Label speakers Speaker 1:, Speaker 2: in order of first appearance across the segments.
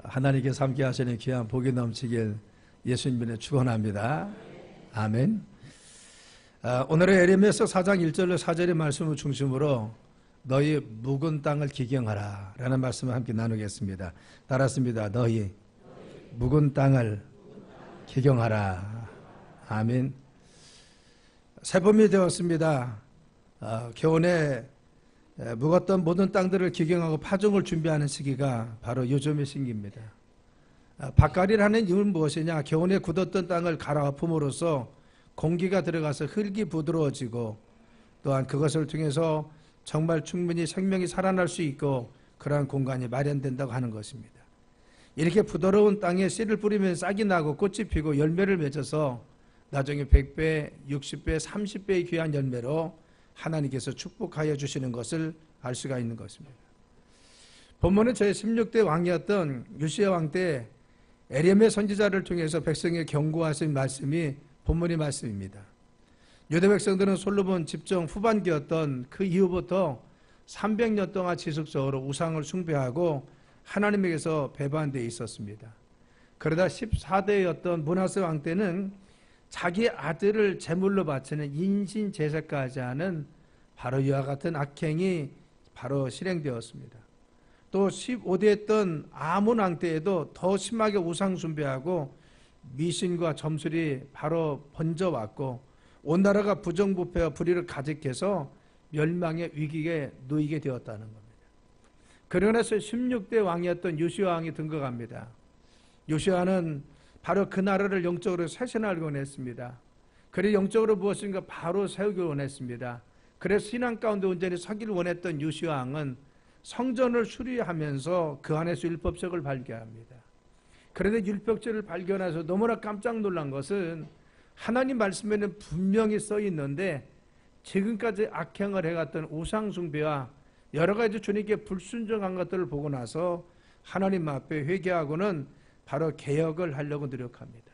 Speaker 1: 하나님께서 함께 하시는 귀한 복이 넘치길 예수님의 축원합니다. 아멘. 오늘의 에레미야서 4장 1절로 4절의 말씀을 중심으로 너희 묵은 땅을 기경하라 라는 말씀을 함께 나누겠습니다. 따랐습니다. 너희 묵은 땅을 기경하라. 아멘. 새봄이 되었습니다. 겨우내 묵었던 모든 땅들을 기경하고 파종을 준비하는 시기가 바로 요즘의 시기입니다. 밭갈이라는 이유는 무엇이냐? 겨우내 굳었던 땅을 갈아엎음으로써 공기가 들어가서 흙이 부드러워지고 또한 그것을 통해서 정말 충분히 생명이 살아날 수 있고 그러한 공간이 마련된다고 하는 것입니다. 이렇게 부드러운 땅에 씨를 뿌리면 싹이 나고 꽃이 피고 열매를 맺어서 나중에 100배, 60배, 30배의 귀한 열매로 하나님께서 축복하여 주시는 것을 알 수가 있는 것입니다. 본문은 저의 16대 왕이었던 요시야 왕 때 에레미야 선지자를 통해서 백성에 경고하신 말씀이 본문의 말씀입니다. 유대 백성들은 솔로몬 집정 후반기였던 그 이후부터 300년 동안 지속적으로 우상을 숭배하고 하나님에게서 배반되어 있었습니다. 그러다 14대였던 므낫세 왕 때는 자기 아들을 제물로 바치는 인신 제사까지 하는 바로 이와 같은 악행이 바로 실행되었습니다. 또 15대였던 아몬 왕 때에도 더 심하게 우상 숭배하고 미신과 점술이 바로 번져왔고 온 나라가 부정부패와 불의를 가득해서 멸망의 위기에 놓이게 되었다는 겁니다. 그러고 나서 16대 왕이었던 요시야 왕이 등극합니다. 요시야는 바로 그 나라를 영적으로 쇄신하기 원했습니다. 그래서 영적으로 무엇인가 바로 세우기 원했습니다. 그래서 신앙 가운데 온전히 서기를 원했던 요시야 왕은 성전을 수리하면서 그 안에서 율법책을 발견합니다. 그런데 율법책을 발견해서 너무나 깜짝 놀란 것은 하나님 말씀에는 분명히 써 있는데 지금까지 악행을 해갔던 우상 숭배와 여러 가지 주님께 불순종한 것들을 보고 나서 하나님 앞에 회개하고는 바로 개혁을 하려고 노력합니다.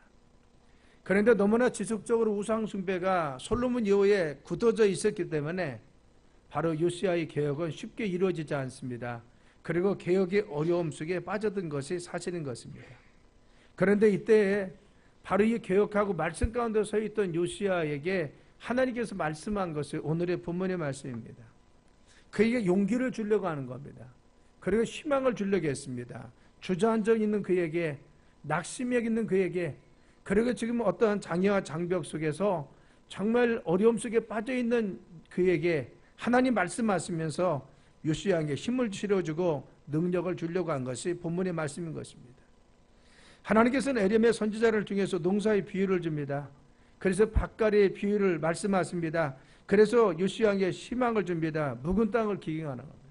Speaker 1: 그런데 너무나 지속적으로 우상 숭배가 솔로몬 이후에 굳어져 있었기 때문에 바로 요시야의 개혁은 쉽게 이루어지지 않습니다. 그리고 개혁의 어려움 속에 빠져든 것이 사실인 것입니다. 그런데 이때 바로 이 개혁하고 말씀 가운데 서 있던 요시야에게 하나님께서 말씀한 것이 오늘의 본문의 말씀입니다. 그에게 용기를 주려고 하는 겁니다. 그리고 희망을 주려고 했습니다. 주저앉아 있는 그에게, 낙심이 있는 그에게, 그리고 지금 어떠한 장애와 장벽 속에서 정말 어려움 속에 빠져있는 그에게 하나님 말씀하시면서 요시야에게 힘을 실어주고 능력을 주려고 한 것이 본문의 말씀인 것입니다. 하나님께서는 에레미야 선지자를 통해서 농사의 비유를 줍니다. 그래서 밭갈이의 비유를 말씀하십니다. 그래서 요시야에게 희망을 줍니다. 묵은 땅을 기경하는 겁니다.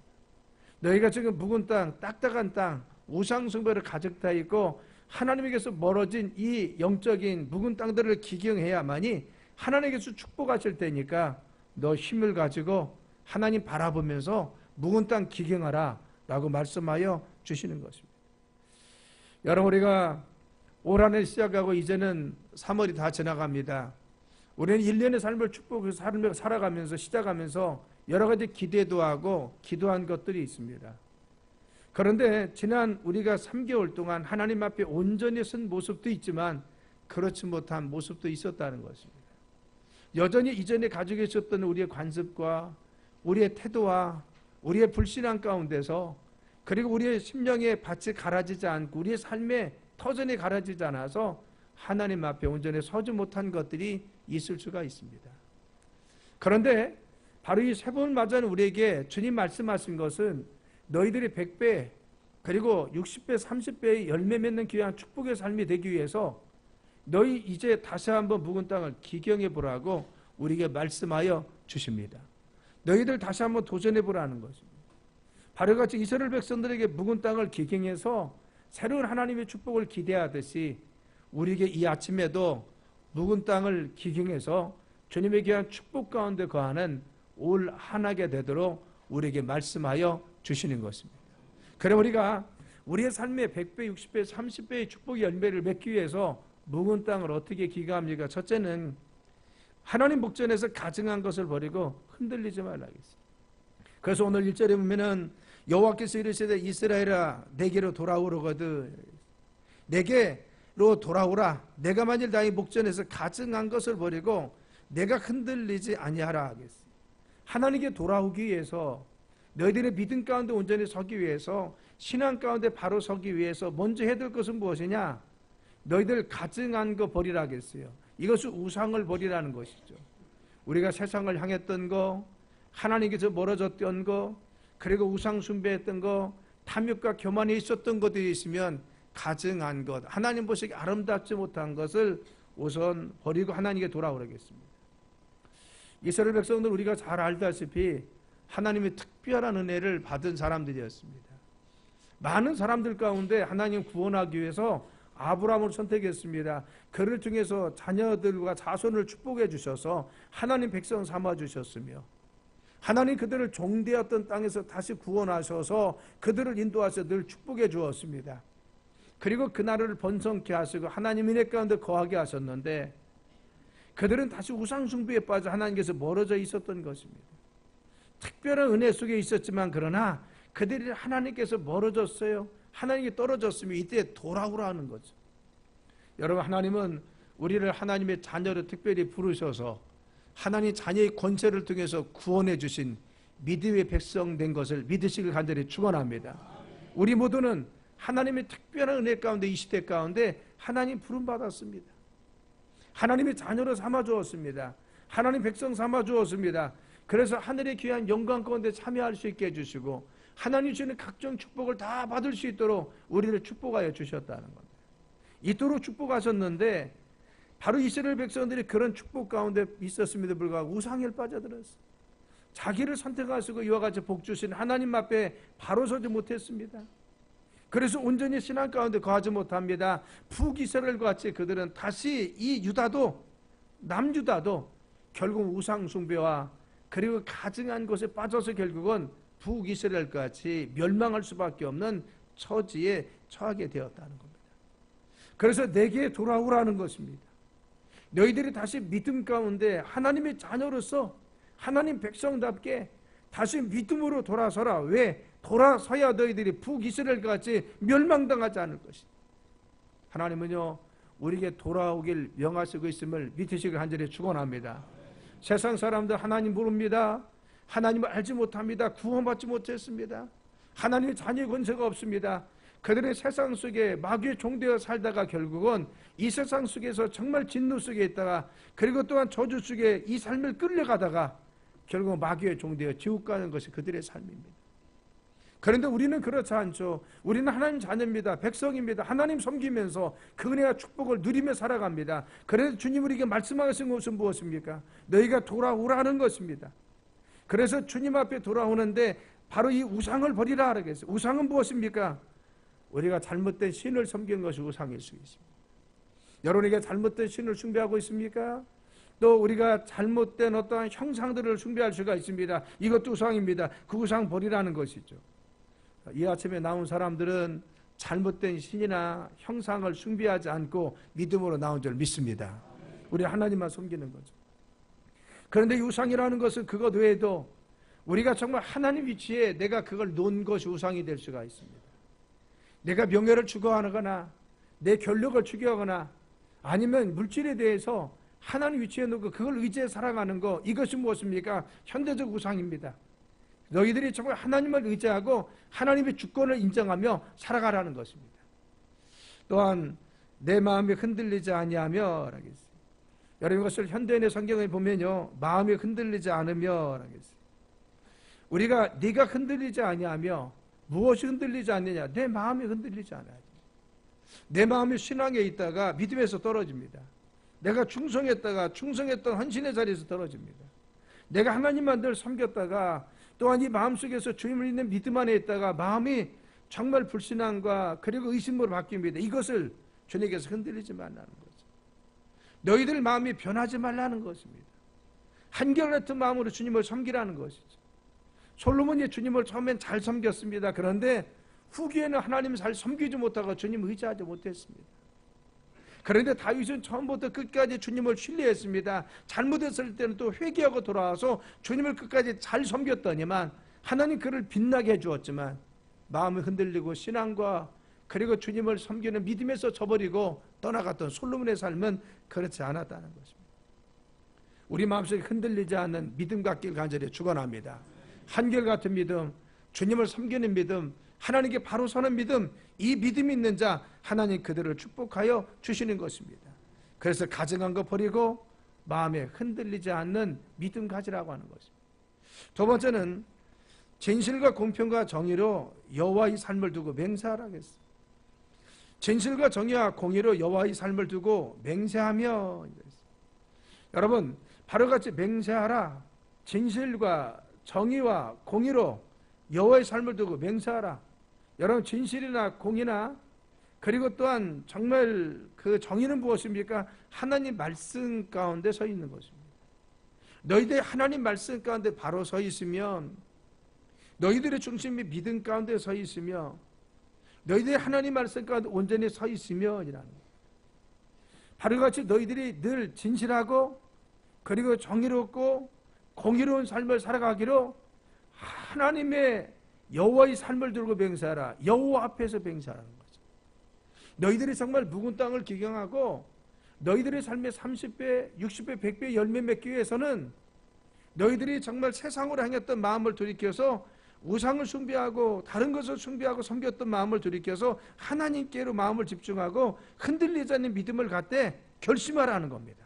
Speaker 1: 너희가 지금 묵은 땅, 딱딱한 땅, 우상 숭배를 가득 다 있고 하나님에게서 멀어진 이 영적인 묵은 땅들을 기경해야만이 하나님께서 축복하실 테니까 너 힘을 가지고 하나님 바라보면서 묵은 땅 기경하라 라고 말씀하여 주시는 것입니다. 여러분, 우리가 올 한 해 시작하고 이제는 3월이 다 지나갑니다. 우리는 1년의 삶을 축복해서 삶을 살아가면서 시작하면서 여러 가지 기대도 하고 기도한 것들이 있습니다. 그런데 지난 우리가 3개월 동안 하나님 앞에 온전히 선 모습도 있지만 그렇지 못한 모습도 있었다는 것입니다. 여전히 이전에 가지고 있었던 우리의 관습과 우리의 태도와 우리의 불신앙 가운데서 그리고 우리의 심령의 밭이 갈아지지 않고 우리의 삶의 터전이 갈아지지 않아서 하나님 앞에 온전히 서지 못한 것들이 있을 수가 있습니다. 그런데 바로 이 새봄을 맞이하는 우리에게 주님 말씀하신 것은 너희들이 100배 그리고 60배 30배의 열매 맺는 귀한 축복의 삶이 되기 위해서 너희 이제 다시 한번 묵은 땅을 기경해 보라고 우리에게 말씀하여 주십니다. 너희들 다시 한번 도전해 보라는 것입니다. 바로 같이 이스라엘 백성들에게 묵은 땅을 기경해서 새로운 하나님의 축복을 기대하듯이 우리에게 이 아침에도 묵은 땅을 기경해서 주님의 귀한 축복 가운데 거하는 올 한 해가 되도록 우리에게 말씀하여 주시는 것입니다. 그럼 우리가 우리의 삶의 100배, 60배, 30배의 축복의 열매를 맺기 위해서 묵은 땅을 어떻게 기경합니까? 첫째는 하나님 목전에서 가증한 것을 버리고 흔들리지 말라 하겠습니다. 그래서 오늘 1절에 보면은 여호와께서 이르시되 이스라엘아 내게로 돌아오려거든 내게로 돌아오라. 내가 만일 나의 목전에서 가증한 것을 버리고 내가 흔들리지 아니하라 하겠어요. 하나님께 돌아오기 위해서, 너희들의 믿음 가운데 온전히 서기 위해서, 신앙 가운데 바로 서기 위해서 먼저 해야 될 것은 무엇이냐? 너희들 가증한 거 버리라 하겠어요. 이것은 우상을 버리라는 것이죠. 우리가 세상을 향했던 거, 하나님께서 멀어졌던 거, 그리고 우상 숭배했던 거, 탐욕과 교만이 있었던 것들이 있으면 가증한 것, 하나님 보시기에 아름답지 못한 것을 우선 버리고 하나님께 돌아오라겠습니다. 이스라엘 백성들 우리가 잘 알다시피 하나님의 특별한 은혜를 받은 사람들이었습니다. 많은 사람들 가운데 하나님 구원하기 위해서 아브라함을 선택했습니다. 그를 통해서 자녀들과 자손을 축복해 주셔서 하나님 백성 삼아 주셨으며, 하나님 그들을 종되었던 땅에서 다시 구원하셔서 그들을 인도하셔 늘 축복해 주었습니다. 그리고 그 나라를 번성케 하시고 하나님 은혜 가운데 거하게 하셨는데, 그들은 다시 우상 숭배에 빠져 하나님께서 멀어져 있었던 것입니다. 특별한 은혜 속에 있었지만, 그러나 그들이 하나님께서 멀어졌어요. 하나님께 떨어졌으면 이때 돌아오라는 거죠. 여러분, 하나님은 우리를 하나님의 자녀로 특별히 부르셔서 하나님 자녀의 권세를 통해서 구원해 주신 믿음의 백성 된 것을 믿으시길 간절히 축원합니다. 우리 모두는 하나님의 특별한 은혜 가운데, 이 시대 가운데 하나님 부름 받았습니다. 하나님의 자녀로 삼아 주었습니다. 하나님 백성 삼아 주었습니다. 그래서 하늘의 귀한 영광 가운데 참여할 수 있게 해주시고 하나님 주시는 각종 축복을 다 받을 수 있도록 우리를 축복하여 주셨다는 겁니다. 이토록 축복하셨는데 바로 이스라엘 백성들이 그런 축복 가운데 있었음에도 불구하고 우상에 빠져들었어요. 자기를 선택하시고 이와 같이 복 주신 하나님 앞에 바로 서지 못했습니다. 그래서 온전히 신앙 가운데 거하지 못합니다. 북이스라엘과 같이 그들은 다시 이 유다도, 남유다도 결국 우상 숭배와 그리고 가증한 것에 빠져서 결국은 북이스라엘과 같이 멸망할 수밖에 없는 처지에 처하게 되었다는 겁니다. 그래서 내게 돌아오라는 것입니다. 너희들이 다시 믿음 가운데 하나님의 자녀로서 하나님 백성답게 다시 믿음으로 돌아서라. 왜? 돌아서야 너희들이 북이스라엘과 같이 멸망당하지 않을 것이다. 하나님은요 우리에게 돌아오길 명하시고 있음을 믿으시길 간절히 축원합니다. 세상 사람들 하나님 모릅니다. 하나님을 알지 못합니다. 구원받지 못했습니다. 하나님의 자녀의 권세가 없습니다. 그들의 세상 속에 마귀의 종되어 살다가 결국은 이 세상 속에서 정말 진노 속에 있다가, 그리고 또한 저주 속에 이 삶을 끌려가다가 결국 마귀의 종되어 지옥 가는 것이 그들의 삶입니다. 그런데 우리는 그렇지 않죠. 우리는 하나님 자녀입니다. 백성입니다. 하나님 섬기면서 그 은혜와 축복을 누리며 살아갑니다. 그래서 주님 우리에게 말씀하신 것은 무엇입니까? 너희가 돌아오라는 것입니다. 그래서 주님 앞에 돌아오는데 바로 이 우상을 버리라 하겠어요. 우상은 무엇입니까? 우리가 잘못된 신을 섬기는 것이 우상일 수 있습니다. 여러분에게 잘못된 신을 숭배하고 있습니까? 또 우리가 잘못된 어떠한 형상들을 숭배할 수가 있습니다. 이것도 우상입니다. 그 우상 버리라는 것이죠. 이 아침에 나온 사람들은 잘못된 신이나 형상을 숭배하지 않고 믿음으로 나온 줄 믿습니다. 우리 하나님만 섬기는 거죠. 그런데 우상이라는 것은 그것 외에도 우리가 정말 하나님 위치에 내가 그걸 놓은 것이 우상이 될 수가 있습니다. 내가 명예를 추구하거나 내 권력을 추구하거나 아니면 물질에 대해서 하나님 위치에 놓고 그걸 의지해 살아가는 거, 이것이 무엇입니까? 현대적 우상입니다. 너희들이 정말 하나님을 의지하고 하나님의 주권을 인정하며 살아가라는 것입니다. 또한 내 마음이 흔들리지 아니하며 라겠어요. 여러분 이것을 현대인의 성경에 보면요, 마음이 흔들리지 않으며 라겠어요. 우리가 네가 흔들리지 아니하며, 무엇이 흔들리지 않느냐? 내 마음이 흔들리지 않아요. 내 마음이 신앙에 있다가 믿음에서 떨어집니다. 내가 충성했던 헌신의 자리에서 떨어집니다. 내가 하나님만 늘 섬겼다가 또한 이 마음속에서 주님을 믿는 믿음 안에 있다가 마음이 정말 불신앙과 그리고 의심으로 바뀝니다. 이것을 주님께서 흔들리지 말라는 거죠. 너희들 마음이 변하지 말라는 것입니다. 한결같은 마음으로 주님을 섬기라는 것이죠. 솔로몬이 주님을 처음엔 잘 섬겼습니다. 그런데 후기에는 하나님을 잘 섬기지 못하고 주님을 의지하지 못했습니다. 그런데 다윗은 처음부터 끝까지 주님을 신뢰했습니다. 잘못했을 때는 또 회개하고 돌아와서 주님을 끝까지 잘 섬겼더니만 하나님 그를 빛나게 해주었지만 마음이 흔들리고 신앙과 그리고 주님을 섬기는 믿음에서 저버리고 떠나갔던 솔로몬의 삶은 그렇지 않았다는 것입니다. 우리 마음속에 흔들리지 않는 믿음 갖길 간절히 축원합니다. 한결같은 믿음, 주님을 섬기는 믿음, 하나님께 바로 서는 믿음, 이 믿음이 있는 자 하나님 그들을 축복하여 주시는 것입니다. 그래서 가증한 거 버리고 마음에 흔들리지 않는 믿음 가지라고 하는 것입니다. 두 번째는 진실과 공평과 정의로 여호와의 삶을 두고 맹세하라고 했어요. 진실과 정의와 공의로 여호와의 삶을 두고 맹세하며, 여러분 바로같이 맹세하라. 진실과 정의와 공의로 여호와의 삶을 두고 맹세하라. 여러분 진실이나 공의나 그리고 또한 정말 그 정의는 무엇입니까? 하나님 말씀 가운데 서 있는 것입니다. 너희들이 하나님 말씀 가운데 바로 서 있으면, 너희들의 중심이 믿음 가운데 서 있으며, 너희들이 하나님 말씀 가운데 온전히 서 있으면 이라는 거예요. 바로같이 너희들이 늘 진실하고 그리고 정의롭고 공의로운 삶을 살아가기로 하나님의 여호와의 삶을 들고 맹세하라. 여호와 앞에서 맹세하라는 거죠. 너희들이 정말 묵은 땅을 기경하고 너희들의 삶의 30배, 60배, 100배 열매 맺기 위해서는 너희들이 정말 세상으로 행했던 마음을 돌이켜서 우상을 숭배하고 다른 것을 숭배하고 섬겼던 마음을 돌이켜서 하나님께로 마음을 집중하고 흔들리지 않는 믿음을 갖되 결심하라는 겁니다.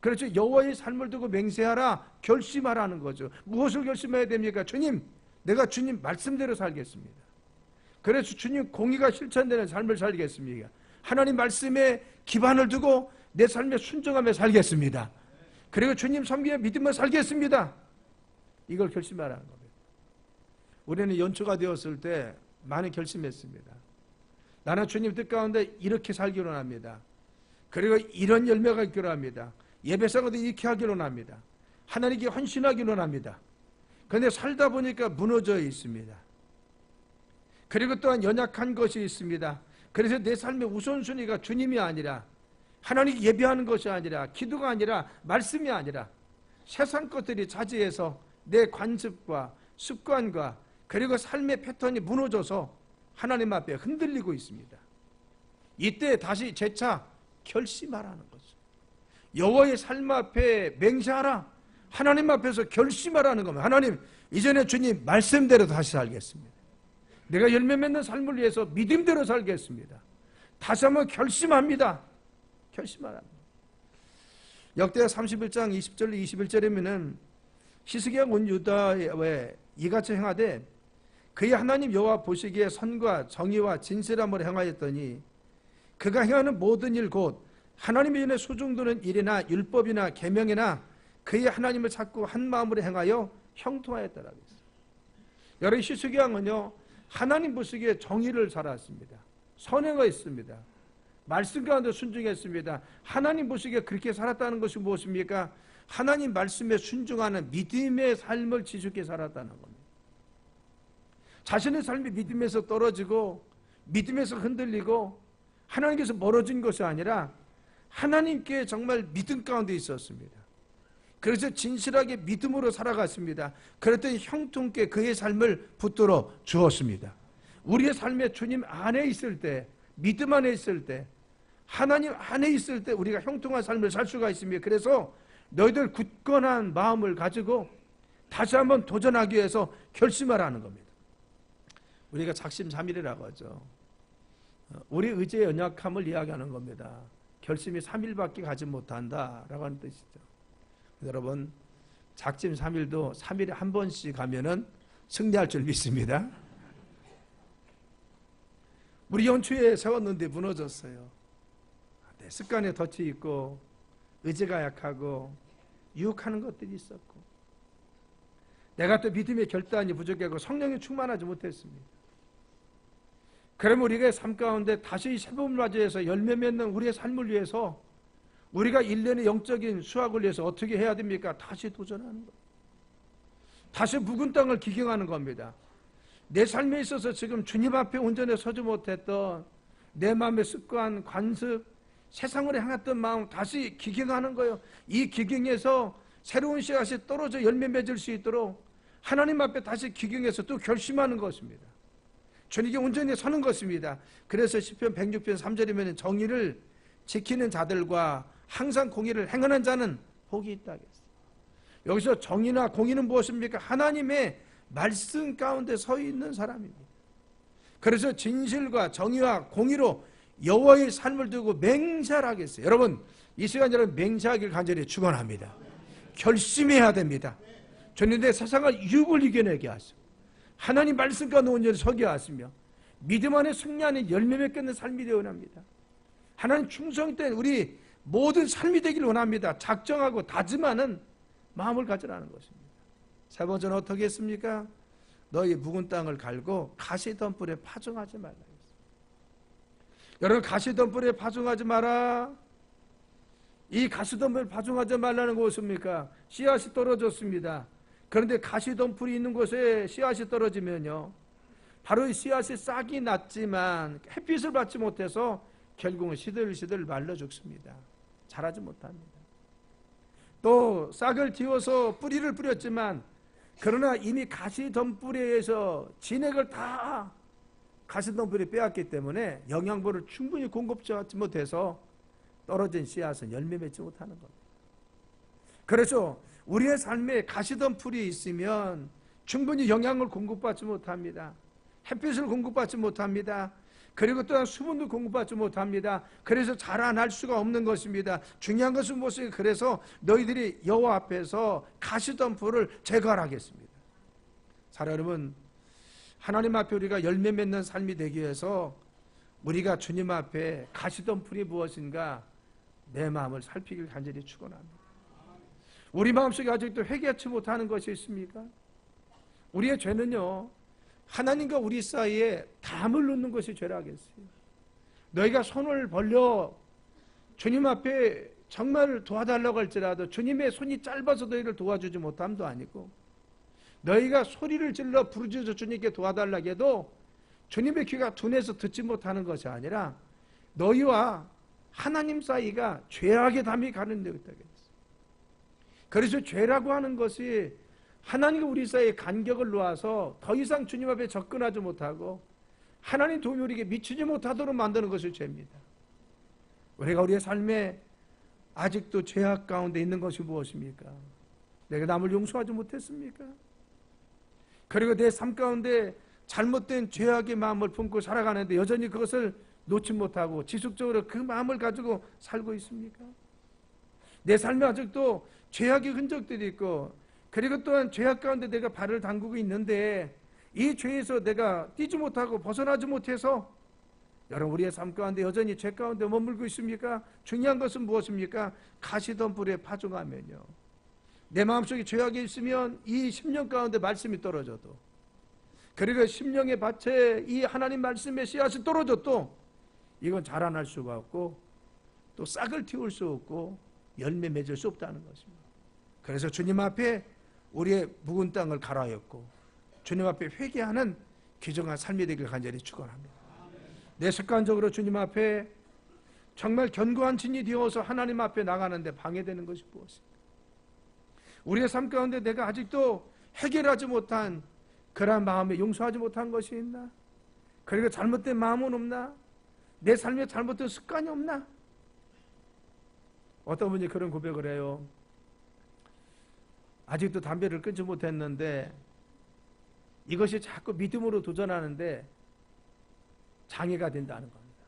Speaker 1: 그렇죠. 여호와의 삶을 두고 맹세하라, 결심하라는 거죠. 무엇을 결심해야 됩니까? 주님, 내가 주님 말씀대로 살겠습니다. 그래서 주님 공의가 실천되는 삶을 살겠습니다. 하나님 말씀에 기반을 두고 내 삶에 순종하며 살겠습니다. 그리고 주님 섬기며 믿으며 살겠습니다. 이걸 결심하라는 겁니다. 우리는 연초가 되었을 때 많이 결심했습니다. 나는 주님 뜻 가운데 이렇게 살기로 합니다. 그리고 이런 열매가 있기로 합니다. 예배상에도 이렇게 하기로 합니다. 하나님께 헌신하기로 합니다. 그런데 살다 보니까 무너져 있습니다. 그리고 또한 연약한 것이 있습니다. 그래서 내 삶의 우선순위가 주님이 아니라, 하나님 예배하는 것이 아니라, 기도가 아니라, 말씀이 아니라 세상 것들이 차지해서 내 관습과 습관과 그리고 삶의 패턴이 무너져서 하나님 앞에 흔들리고 있습니다. 이때 다시 재차 결심하라는 거죠. 여호와의 삶 앞에 맹세하라. 하나님 앞에서 결심하라는 겁니다. 하나님, 이전에 주님 말씀대로 다시 살겠습니다. 내가 열매 맺는 삶을 위해서 믿음대로 살겠습니다. 다시 한번 결심합니다. 결심하라. 역대하 31장 20절 21절이면은 히스기야 온 유다에 이같이 행하되 그의 하나님 여호와 보시기에 선과 정의와 진실함을 행하였더니 그가 행하는 모든 일 곧 하나님의 전에 소중도는 일이나 율법이나 계명이나 그의 하나님을 찾고 한 마음으로 행하여 형통하였더라고 했어요. 여러분 히스기야 왕은요 하나님 보시기에 정의를 살았습니다. 선행을 했습니다. 말씀 가운데 순종했습니다. 하나님 보시기에 그렇게 살았다는 것이 무엇입니까? 하나님 말씀에 순종하는 믿음의 삶을 지속해 살았다는 겁니다. 자신의 삶이 믿음에서 떨어지고 믿음에서 흔들리고 하나님께서 멀어진 것이 아니라 하나님께 정말 믿음 가운데 있었습니다. 그래서 진실하게 믿음으로 살아갔습니다. 그랬더니 형통케 그의 삶을 붙들어 주었습니다. 우리의 삶에 주님 안에 있을 때, 믿음 안에 있을 때, 하나님 안에 있을 때 우리가 형통한 삶을 살 수가 있습니다. 그래서 너희들 굳건한 마음을 가지고 다시 한번 도전하기 위해서 결심하라는 겁니다. 우리가 작심삼일이라고 하죠. 우리 의지의 연약함을 이야기하는 겁니다. 결심이 3일밖에 가지 못한다라고 하는 뜻이죠. 여러분 작심삼일도 3일에 한 번씩 가면은 승리할 줄 믿습니다. 우리 연초에 세웠는데 무너졌어요. 내 습관에 덫이 있고 의지가 약하고 유혹하는 것들이 있었고 내가 또 믿음의 결단이 부족하고 성령이 충만하지 못했습니다. 그러면 우리가 삶 가운데 다시 새봄을 맞이해서 열매 맺는 우리의 삶을 위해서 우리가 1년의 영적인 수확을 위해서 어떻게 해야 됩니까? 다시 도전하는 거예요. 다시 묵은 땅을 기경하는 겁니다. 내 삶에 있어서 지금 주님 앞에 온전히 서지 못했던 내 마음의 습관, 관습, 세상으로 향했던 마음 다시 기경하는 거예요. 이 기경에서 새로운 씨앗이 떨어져 열매 맺을 수 있도록 하나님 앞에 다시 기경해서 또 결심하는 것입니다. 주님께 온전히 서는 것입니다. 그래서 시편 106편 3절이면 정의를 지키는 자들과 항상 공의를 행하는 자는 복이 있다 했어요. 여기서 정의나 공의는 무엇입니까? 하나님의 말씀 가운데 서 있는 사람입니다. 그래서 진실과 정의와 공의로 여호와의 삶을 두고 맹세하겠어요. 여러분, 이 시간 여러분 맹세하길 간절히 축원합니다. 결심해야 됩니다. 주님 내 세상을 유혹을 이겨내게 하시고 하나님 말씀 가운데 온전히 서게 하시며 믿음 안에 승리하는 열매 맺는 삶이 되어 원합니다. 하나님 충성된 우리 모든 삶이 되길 원합니다. 작정하고 다짐하는 마음을 가져라는 것입니다. 세 번째는 어떻게 했습니까? 너희 묵은 땅을 갈고 가시덤불에 파종하지 말라. 여러분, 가시덤불에 파종하지 마라. 이 가시덤불에 파종하지 말라는 거 무엇입니까? 씨앗이 떨어졌습니다. 그런데 가시덤불이 있는 곳에 씨앗이 떨어지면요, 바로 이 씨앗이 싹이 났지만 햇빛을 받지 못해서 결국은 시들시들 말라 죽습니다. 자라지 못합니다. 또 싹을 틔워서 뿌리를 뿌렸지만 그러나 이미 가시덤불에서 진액을 다 가시덤불이 빼앗기 때문에 영양분을 충분히 공급하지 못해서 떨어진 씨앗은 열매 맺지 못하는 겁니다. 그래서 우리의 삶에 가시덤불이 있으면 충분히 영양을 공급받지 못합니다. 햇빛을 공급받지 못합니다. 그리고 또한 수분도 공급받지 못합니다. 그래서 자라날 수가 없는 것입니다. 중요한 것은 무엇이에요? 그래서 너희들이 여호와 앞에서 가시덤불을 제거하겠습니다. 사랑 여러분, 하나님 앞에 우리가 열매 맺는 삶이 되기 위해서 우리가 주님 앞에 가시덤불이 무엇인가 내 마음을 살피길 간절히 축원합니다. 우리 마음속에 아직도 회개하지 못하는 것이 있습니까? 우리의 죄는요, 하나님과 우리 사이에 담을 놓는 것이 죄라겠어요. 너희가 손을 벌려 주님 앞에 정말 도와달라고 할지라도 주님의 손이 짧아서 너희를 도와주지 못함도 아니고, 너희가 소리를 질러 부르짖어 주님께 도와달라고 해도 주님의 귀가 둔해서 듣지 못하는 것이 아니라 너희와 하나님 사이가 죄악의 담이 가는 데 있다고 했어요. 그래서 죄라고 하는 것이 하나님과 우리 사이에 간격을 놓아서 더 이상 주님 앞에 접근하지 못하고 하나님 도움이 우리에게 미치지 못하도록 만드는 것이 죄입니다. 우리가 우리의 삶에 아직도 죄악 가운데 있는 것이 무엇입니까? 내가 남을 용서하지 못했습니까? 그리고 내 삶 가운데 잘못된 죄악의 마음을 품고 살아가는데 여전히 그것을 놓지 못하고 지속적으로 그 마음을 가지고 살고 있습니까? 내 삶에 아직도 죄악의 흔적들이 있고, 그리고 또한 죄악 가운데 내가 발을 담그고 있는데 이 죄에서 내가 뛰지 못하고 벗어나지 못해서 여러분 우리의 삶 가운데 여전히 죄 가운데 머물고 있습니까? 중요한 것은 무엇입니까? 가시덤불에 파종하면요, 내 마음속에 죄악이 있으면 이 심령 가운데 말씀이 떨어져도, 그리고 심령의 밭에 이 하나님 말씀의 씨앗이 떨어져도 이건 자라날 수가 없고 또 싹을 틔울 수 없고 열매 맺을 수 없다는 것입니다. 그래서 주님 앞에 우리의 묵은 땅을 갈아였고 주님 앞에 회개하는 귀정한 삶이 되길 간절히 축원합니다. 내 습관적으로 주님 앞에 정말 견고한 진이 되어서 하나님 앞에 나가는데 방해되는 것이 무엇입니까? 우리의 삶 가운데 내가 아직도 해결하지 못한 그러한 마음에 용서하지 못한 것이 있나? 그리고 잘못된 마음은 없나? 내 삶에 잘못된 습관이 없나? 어떤 분이 그런 고백을 해요. 아직도 담배를 끊지 못했는데 이것이 자꾸 믿음으로 도전하는데 장애가 된다는 겁니다.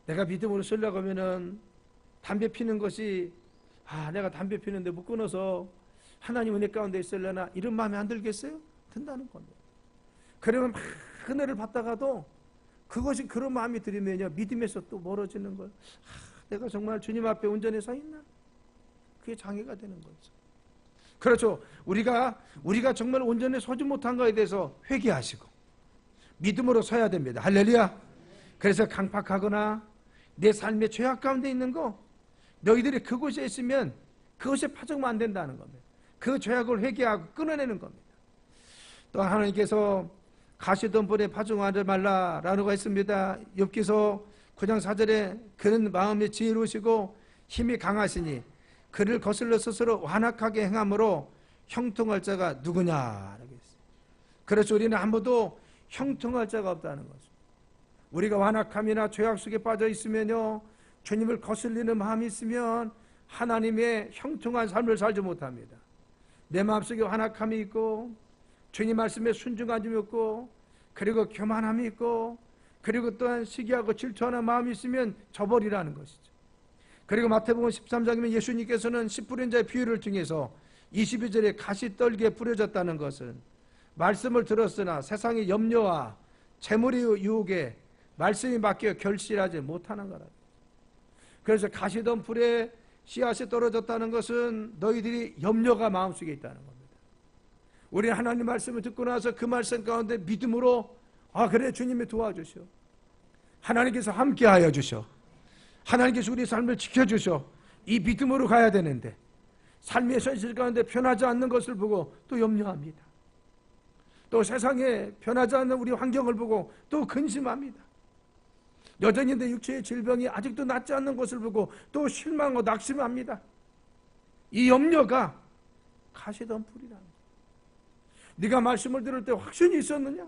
Speaker 1: 내가 믿음으로 쓰려고 하면은 담배 피는 것이 내가 담배 피는데 못 끊어서 하나님 은혜 가운데 있으려나 이런 마음이 안 들겠어요? 든다는 겁니다. 그러면 막 은혜를 받다가도 그것이 그런 마음이 들으면요 믿음에서 또 멀어지는 거예요. 내가 정말 주님 앞에 온전히 서 있나? 그게 장애가 되는 거죠. 그렇죠. 우리가 정말 온전히 서지 못한 것에 대해서 회개하시고 믿음으로 서야 됩니다. 할렐루야. 그래서 강팍하거나 내 삶의 죄악 가운데 있는 거 너희들이 그곳에 있으면 그것에 파종하면 안 된다는 겁니다. 그 죄악을 회개하고 끊어내는 겁니다. 또 하나님께서 가시덤불에 파종하지 말라라고 했습니다. 욥기서 9장 4절에 그는 마음이 지혜로우시고 힘이 강하시니 그를 거슬러 스스로 완악하게 행함으로 형통할 자가 누구냐? 그래서 우리는 한 번도 형통할 자가 없다는 것입니다. 우리가 완악함이나 죄악 속에 빠져 있으면요, 주님을 거슬리는 마음이 있으면 하나님의 형통한 삶을 살지 못합니다. 내 마음속에 완악함이 있고 주님 말씀에 순종함이 있고 그리고 교만함이 있고 그리고 또한 시기하고 질투하는 마음이 있으면 저버리라는 것이죠. 그리고 마태복음 13장이면 예수님께서는 씨 뿌린 자의 비유를 통해서 22절에 가시떨기에 뿌려졌다는 것은 말씀을 들었으나 세상의 염려와 재물의 유혹에 말씀이 맡겨 결실하지 못하는 거라. 그래서 가시던 풀에 씨앗이 떨어졌다는 것은 너희들이 염려가 마음속에 있다는 겁니다. 우리는 하나님 말씀을 듣고 나서 그 말씀 가운데 믿음으로 그래 주님이 도와주셔, 하나님께서 함께하여 주셔, 하나님께서 우리 삶을 지켜주셔, 이 믿음으로 가야 되는데 삶의 현실 가운데 변하지 않는 것을 보고 또 염려합니다. 또 세상에 변하지 않는 우리 환경을 보고 또 근심합니다. 여전히 내 육체의 질병이 아직도 낫지 않는 것을 보고 또 실망하고 낙심합니다. 이 염려가 가시던 풀이라는 거예요. 네가 말씀을 들을 때 확신이 있었느냐?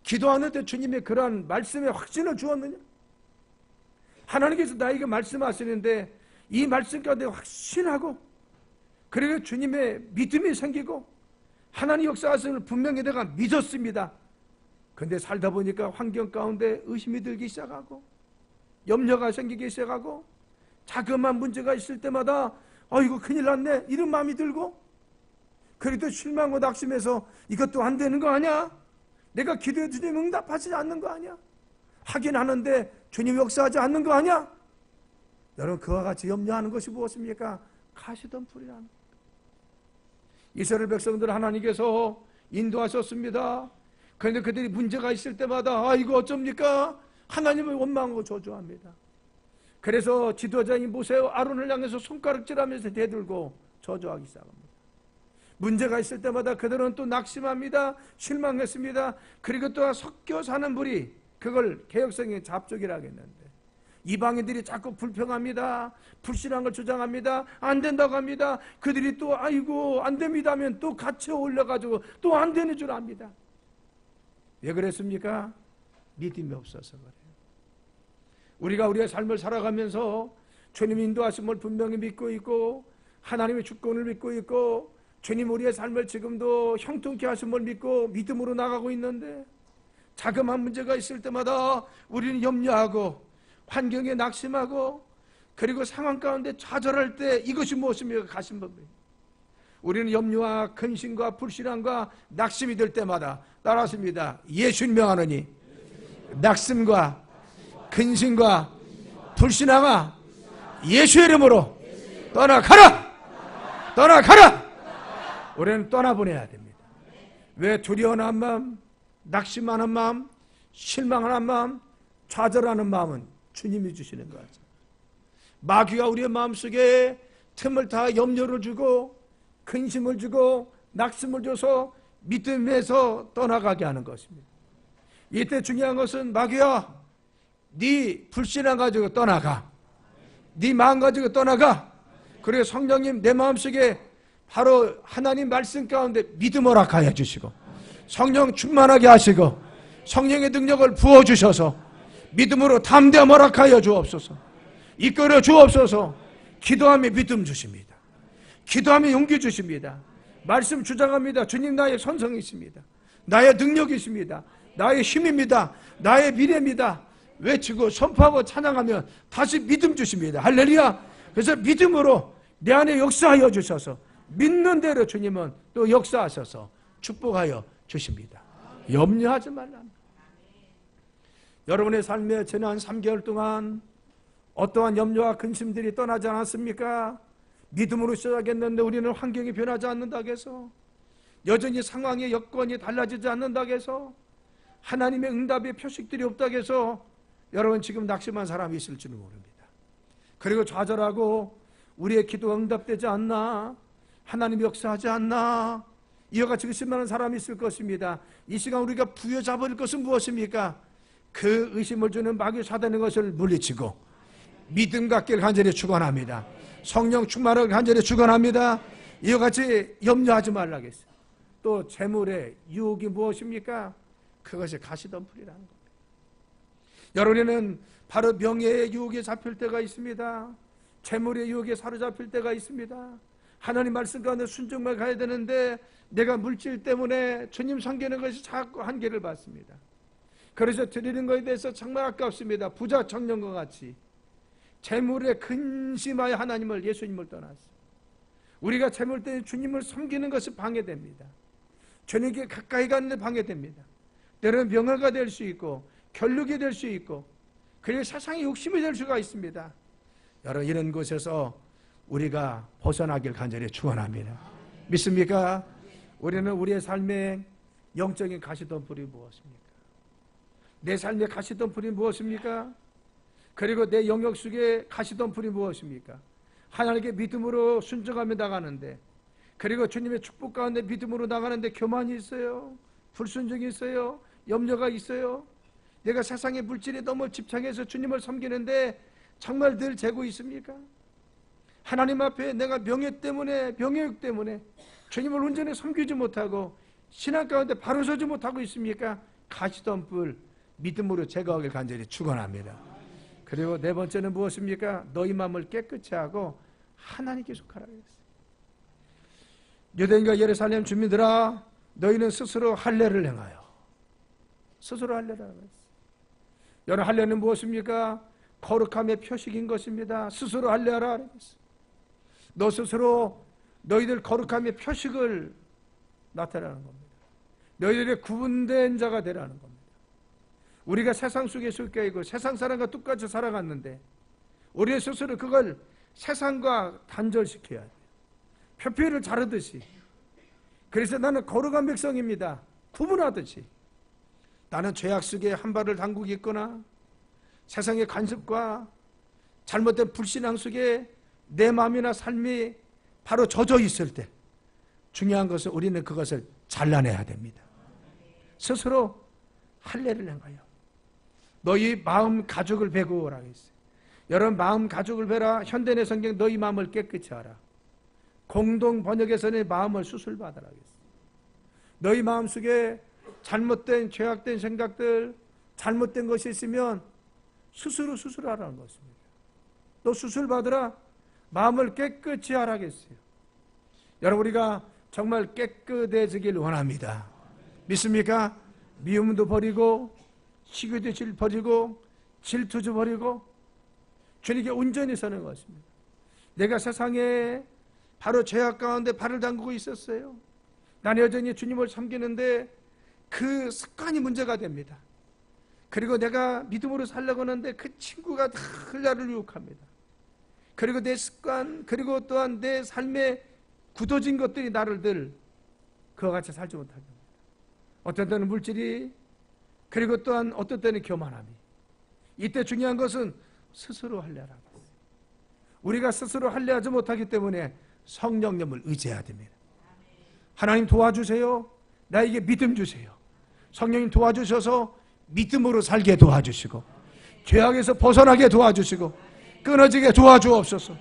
Speaker 1: 기도하는 때 주님의 그러한 말씀에 확신을 주었느냐? 하나님께서 나에게 말씀하시는데 이 말씀 가운데 확신하고 그리고 주님의 믿음이 생기고 하나님 역사하심을 분명히 내가 믿었습니다. 그런데 살다 보니까 환경 가운데 의심이 들기 시작하고 염려가 생기기 시작하고 자그마한 문제가 있을 때마다 이거 큰일 났네 이런 마음이 들고 그래도 실망하고 낙심해서 이것도 안 되는 거 아니야? 내가 기도해 주님 응답하지 않는 거 아니야? 하긴 하는데 주님 역사하지 않는 거 아니야? 여러분 그와 같이 염려하는 것이 무엇입니까? 가시던 풀이라는 겁니다. 이스라엘 백성들 하나님께서 인도하셨습니다. 그런데 그들이 문제가 있을 때마다 이거 어쩝니까? 하나님을 원망하고 저주합니다. 그래서 지도자인 모세와 아론을 향해서 손가락질하면서 대들고 저주하기 시작합니다. 문제가 있을 때마다 그들은 또 낙심합니다. 실망했습니다. 그리고 또 섞여 사는 불이 그걸 개혁성의 잡족이라고 했는데 이방인들이 자꾸 불평합니다. 불신한 걸 주장합니다. 안 된다고 합니다. 그들이 또 아이고 안 됩니다 하면 또 같이 올려가지고 또 안 되는 줄 압니다. 왜 그랬습니까? 믿음이 없어서 그래요. 우리가 우리의 삶을 살아가면서 주님 인도하심을 분명히 믿고 있고 하나님의 주권을 믿고 있고 주님 우리의 삶을 지금도 형통케 하심을 믿고 믿음으로 나가고 있는데 자그마한 문제가 있을 때마다 우리는 염려하고 환경에 낙심하고 그리고 상황 가운데 좌절할 때 이것이 무엇입니까? 가신법입니다. 우리는 염려와 근심과 불신함과 낙심이 될 때마다 따라하십니다. 예수님 명하노니 낙심과 근심과 불신함아 예수의 이름으로 떠나가라! 떠나가라! 우리는 떠나보내야 됩니다. 왜 두려워하는 마음, 낙심하는 마음, 실망하는 마음, 좌절하는 마음은 주님이 주시는 거죠. 마귀가 우리의 마음속에 틈을 다 염려를 주고 근심을 주고 낙심을 줘서 믿음에서 떠나가게 하는 것입니다. 이때 중요한 것은 마귀야 네 불신함 가지고 떠나가, 네 마음 가지고 떠나가. 그리고 성령님 내 마음속에 바로 하나님 말씀 가운데 믿음 허락하여 주시고 성령 충만하게 하시고 성령의 능력을 부어주셔서 믿음으로 담대함 허락하여 주옵소서. 이끌어 주옵소서. 기도하며 믿음 주십니다. 기도하며 용기 주십니다. 말씀 주장합니다. 주님 나의 선성이십니다. 나의 능력이십니다. 나의 힘입니다. 나의 미래입니다. 외치고 선포하고 찬양하면 다시 믿음 주십니다. 할렐루야. 그래서 믿음으로 내 안에 역사하여 주셔서 믿는 대로 주님은 또 역사하셔서 축복하여 주십니다. 염려하지 말라. 여러분의 삶에 지난 3개월 동안 어떠한 염려와 근심들이 떠나지 않았습니까? 믿음으로 시작했는데 우리는 환경이 변하지 않는다고 해서 여전히 상황의 여건이 달라지지 않는다고 해서 하나님의 응답의 표식들이 없다고 해서 여러분 지금 낙심한 사람이 있을지는 모릅니다. 그리고 좌절하고 우리의 기도가 응답되지 않나, 하나님이 역사하지 않나 이와 같이 의심하는 사람이 있을 것입니다. 이 시간 우리가 부여잡을 것은 무엇입니까? 그 의심을 주는 마귀 사단의 것을 물리치고 믿음 갖기를 간절히 축원합니다. 성령 충만을 간절히 축원합니다. 이와 같이 염려하지 말라겠어요. 또 또 재물의 유혹이 무엇입니까? 그것이 가시덤불이라는 겁니다. 여러분은 바로 명예의 유혹에 잡힐 때가 있습니다. 재물의 유혹에 사로잡힐 때가 있습니다. 하나님 말씀 가운데 순종만 가야 되는데 내가 물질 때문에 주님 섬기는 것이 자꾸 한계를 받습니다. 그래서 드리는 것에 대해서 정말 아깝습니다. 부자 청년과 같이 재물에 근심하여 하나님을, 예수님을 떠났어요. 우리가 재물 때문에 주님을 섬기는 것이 방해됩니다. 주님께 가까이 가는 데 방해됩니다. 때로는 명예가 될 수 있고 결력이 될 수 있고 그리고 세상의 욕심이 될 수가 있습니다. 여러분, 이런 곳에서 우리가 벗어나길 간절히 축원합니다. 믿습니까? 우리는 우리의 삶의 영적인 가시덤불이 무엇입니까? 내 삶의 가시덤불이 무엇입니까? 그리고 내 영역 속에 가시덤불이 무엇입니까? 하나님께 믿음으로 순종하며 나가는데, 그리고 주님의 축복 가운데 믿음으로 나가는데 교만이 있어요, 불순종이 있어요, 염려가 있어요. 내가 세상의 물질에 너무 집착해서 주님을 섬기는데 정말 늘 재고 있습니까? 하나님 앞에 내가 명예 때문에, 명예욕 때문에 주님을 온전히 섬기지 못하고 신앙 가운데 바로 서지 못하고 있습니까? 가시덤불 믿음으로 제거하길 간절히 축원합니다. 그리고 네 번째는 무엇입니까? 너희 마음을 깨끗이 하고 하나님께 속하라 그랬어요. 유대인과 예루살렘 주민들아, 너희는 스스로 할례를 행하여. 스스로 할례를 하라 그랬어요. 여러분, 할례는 무엇입니까? 거룩함의 표식인 것입니다. 스스로 할례하라 그랬어요. 너 스스로 너희들 거룩함의 표식을 나타내는 겁니다. 너희들의 구분된 자가 되라는 겁니다. 우리가 세상 속에 속해 있고 세상 사람과 똑같이 살아갔는데 우리 스스로 그걸 세상과 단절시켜야 돼요. 표피를 자르듯이. 그래서 나는 거룩한 백성입니다, 구분하듯이. 나는 죄악 속에 한 발을 담그고 있거나 세상의 간섭과 잘못된 불신앙 속에 내 마음이나 삶이 바로 젖어 있을 때 중요한 것은 우리는 그것을 잘라내야 됩니다. 스스로 할례를 행하여 너희 마음 가죽을 베고 오라 했어요. 여러분, 마음 가죽을 베라. 현대의 성경 너희 마음을 깨끗이 하라. 공동 번역에서는 마음을 수술받으라 했어요. 너희 마음속에 잘못된 죄악된 생각들, 잘못된 것이 있으면 스스로 수술하라는 것입니다. 너 수술받으라. 마음을 깨끗이 하라겠어요. 여러분, 우리가 정말 깨끗해지길 원합니다. 믿습니까? 미움도 버리고 시기도 버리고 질투도 버리고 주님께 온전히 서는 것입니다. 내가 세상에 바로 죄악 가운데 발을 담그고 있었어요. 나는 여전히 주님을 섬기는데 그 습관이 문제가 됩니다. 그리고 내가 믿음으로 살려고 하는데 그 친구가 늘 나를 유혹합니다. 그리고 내 습관, 그리고 또한 내 삶에 굳어진 것들이 나를 늘 그와 같이 살지 못하게 합니다. 어떤 때는 물질이, 그리고 또한 어떤 때는 교만함이. 이때 중요한 것은 스스로 할례하라. 우리가 스스로 할례하지 못하기 때문에 성령님을 의지해야 됩니다. 하나님 도와주세요. 나에게 믿음 주세요. 성령님 도와주셔서 믿음으로 살게 도와주시고 죄악에서 벗어나게 도와주시고 끊어지게 도와주옵소서.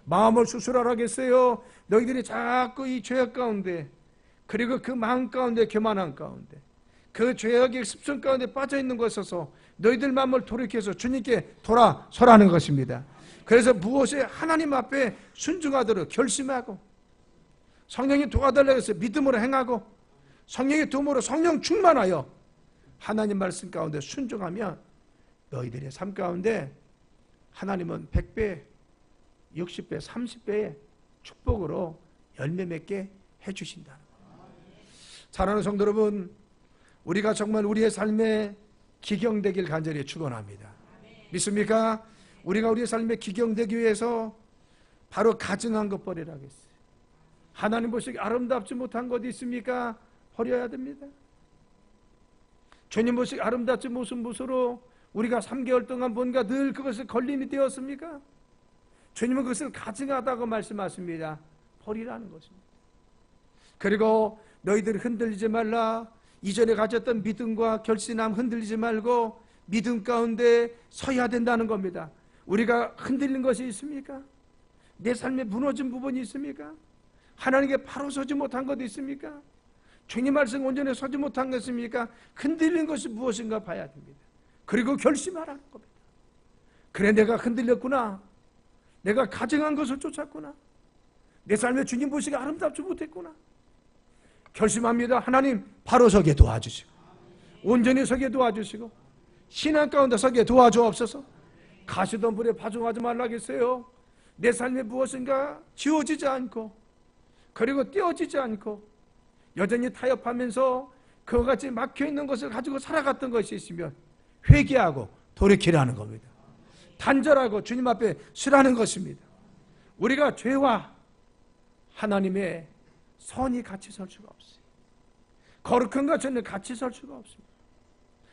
Speaker 1: 마음을 수술하라겠어요. 너희들이 자꾸 이 죄악 가운데, 그리고 그 마음 가운데, 교만한 가운데, 그 죄악의 습성 가운데 빠져있는 것에서 너희들 마음을 돌이켜서 주님께 돌아서라는 것입니다. 그래서 무엇에 하나님 앞에 순종하도록 결심하고 성령이 도와달라고 해서 믿음으로 행하고 성령의 도움으로 성령 충만하여 하나님 말씀 가운데 순종하면 너희들의 삶 가운데 하나님은 100배, 60배, 30배의 축복으로 열매 맺게 해주신다는 거예요. 사랑하는 성도 여러분, 우리가 정말 우리의 삶에 기경되길 간절히 축원합니다. 믿습니까? 우리가 우리의 삶에 기경되기 위해서 바로 가증한 것 버리라고 했어요. 하나님 보시기에 아름답지 못한 것 있습니까? 버려야 됩니다. 주님 보시기에 아름답지 못한 것으로 우리가 3개월 동안 뭔가 늘 그것을 걸림이 되었습니까? 주님은 그것을 가증하다고 말씀하십니다. 버리라는 것입니다. 그리고 너희들 흔들리지 말라. 이전에 가졌던 믿음과 결신함 흔들리지 말고 믿음 가운데 서야 된다는 겁니다. 우리가 흔들린 것이 있습니까? 내 삶에 무너진 부분이 있습니까? 하나님께 바로 서지 못한 것도 있습니까? 주님 말씀 온전히 서지 못한 것입니까? 흔들린 것이 무엇인가 봐야 됩니다. 그리고 결심하라는 겁니다. 그래, 내가 흔들렸구나. 내가 가증한 것을 쫓았구나. 내 삶에 주님 보시기 아름답지 못했구나. 결심합니다. 하나님 바로 서게 도와주시고, 온전히 서게 도와주시고, 신앙 가운데 서게 도와주옵소서. 가시던 불에 파종하지 말라겠어요. 내 삶에 무엇인가 지워지지 않고, 그리고 떼어지지 않고, 여전히 타협하면서 그와 같이 막혀있는 것을 가지고 살아갔던 것이 있으면 회개하고 돌이키라는 겁니다. 단절하고 주님 앞에 서라는 것입니다. 우리가 죄와 하나님의 선이 같이 설 수가 없어요. 거룩함과 죄는 같이 설 수가 없습니다.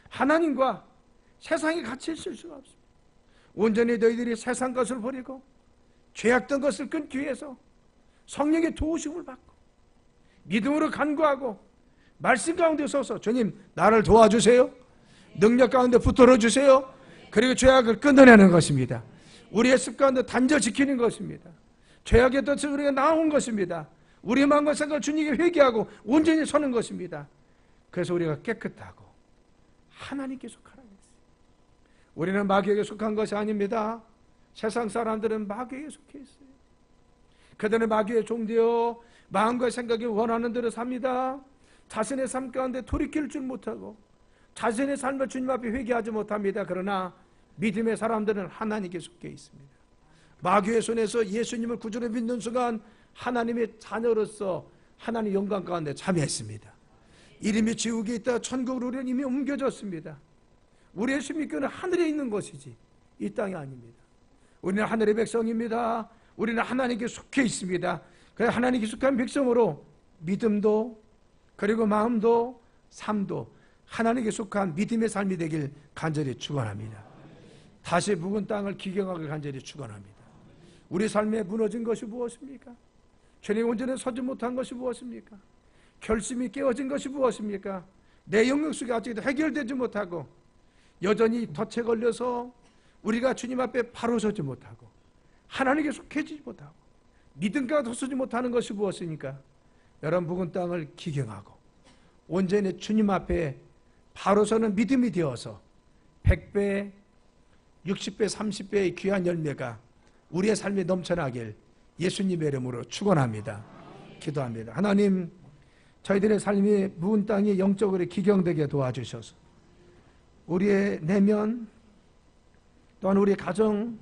Speaker 1: 하나님과 세상이 같이 있을 수가 없습니다. 온전히 너희들이 세상 것을 버리고 죄악된 것을 끊기 위해서 성령의 도우심을 받고 믿음으로 간구하고 말씀 가운데 서서 주님 나를 도와주세요. 능력 가운데 붙들어 주세요. 그리고 죄악을 끊어내는 것입니다. 우리의 습관도 단절시키는 것입니다. 죄악의 덫을 우리가 나온 것입니다. 우리의 마음과 생각을 주님께 회개하고 온전히 서는 것입니다. 그래서 우리가 깨끗하고 하나님께 속하라고 했어요. 우리는 마귀에게 속한 것이 아닙니다. 세상 사람들은 마귀에게 속해 있어요. 그들은 마귀의 종되어 마음과 생각이 원하는 대로 삽니다. 자신의 삶 가운데 돌이킬 줄 못하고 자신의 삶을 주님 앞에 회개하지 못합니다. 그러나 믿음의 사람들은 하나님께 속해 있습니다. 마귀의 손에서 예수님을 구주로 믿는 순간 하나님의 자녀로서 하나님 영광 가운데 참여했습니다. 이름이 지옥에 있다 천국으로 우리는 이미 옮겨졌습니다. 우리의 심리권은 하늘에 있는 것이지 이 땅이 아닙니다. 우리는 하늘의 백성입니다. 우리는 하나님께 속해 있습니다. 그래서 하나님께 속한 백성으로 믿음도 그리고 마음도 삶도 하나님께 속한 믿음의 삶이 되길 간절히 축원합니다. 다시 묵은 땅을 기경하길 간절히 축원합니다. 우리 삶에 무너진 것이 무엇입니까? 주님 온전히 서지 못한 것이 무엇입니까? 결심이 깨어진 것이 무엇입니까? 내 영역 속에 아직도 해결되지 못하고 여전히 덫에 걸려서 우리가 주님 앞에 바로 서지 못하고 하나님께 속해지지 못하고 믿음과 서지 못하는 것이 무엇입니까? 여러분 묵은 땅을 기경하고 온전히 주님 앞에 바로 서는 믿음이 되어서 100배, 60배, 30배의 귀한 열매가 우리의 삶에 넘쳐나길 예수님의 이름으로 축원합니다. 기도합니다. 하나님, 저희들의 삶이 묵은 땅이 영적으로 기경되게 도와주셔서 우리의 내면 또한 우리 가정